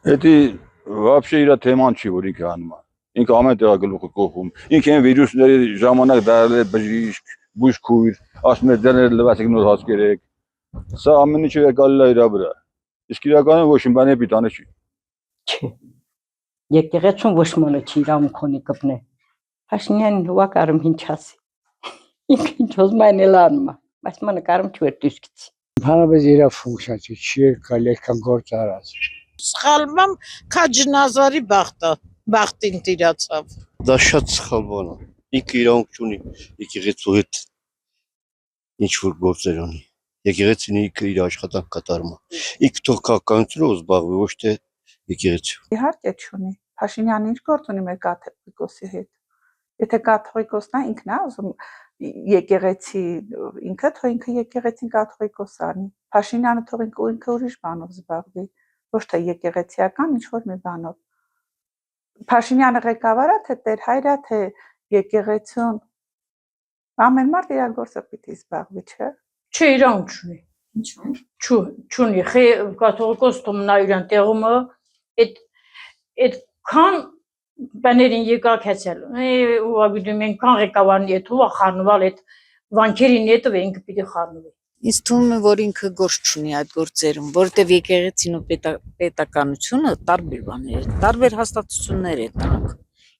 Էդի вообще իր թեման չի, որ ինքը անում է։ Ինքը ամեն տեղը գլուխը կողում։ Ինքը այն վիրուսների ժամանակ դարել է բժիշկ, բուժքույր, ասում է դերներ լվացեք նոր հաց կերեք։ Սա ամեն ինչը եկալի է իր վրա։ Իսկ իրականում ոչ մի բան է պիտանը չի։ Չէ։ Եկեղեցուն ոչ մոնը չի իրավունք ունի կպնե։ Փաշինյանին հուա կարում ինչ ասի։ Ինքը ինչ ուզում է էլ անում է, բայց մանը կարում չի որ դուսկից։ Հանրապես իր ֆունկցիա չի եկալ այդքան գործ արած։ Սխալվում քաջնազարի բախտին տիրացավ։ Դա շատ սխալ բան է։ Ինքը իրավունք չունի եկեղեցու հետ ինչ որ գործեր անի։ Եկեղեցին ինքը իր աշխատանք կատարում է։ Ինքը թող քաղաքականությունով զբաղվի, ոչ թե եկեղեցու։ Իհարկե չունի։ Փաշինյանը ինչ գործ ունի մեր կաթողիկոսի հետ։ Եթե կաթողիկոսն է ինքն է ուզում եկեղեցի ինքը թող ինքը եկեղեցին կաթողիկոս անի։ Փաշինյանը թող ինքը ուրիշ բանով զբաղվի, ոչ թե եկեղեցիական ինչ որ մի բանով։ Փաշինյանը ղեկավար է, թե տեր հայր է, թե եկեղեցուն ամեն մարդ իր գործը պիտի զբաղվի, չէ՞։ Չէ, իրավունք չունի։ Ինչու՞։ Չունի, կաթողիկոս թոմնայուրան տեղումը այդքան բաներին եկակեցել։ Ու գիտում են քան ղեկավարն է թողա խառնվել այդ վանքերին հետո ինքը պիտի խառնվի։ Ինձ թվում է, որ ինքը գործ չունի այդ գործերում, որտեվ եկեղեցին ու պետականությունը տարբեր բաներ են, տարբեր հաստատություններ են դրանք։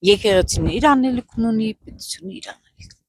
Եկեղեցին իր անելիքն ունի, պետությունը իր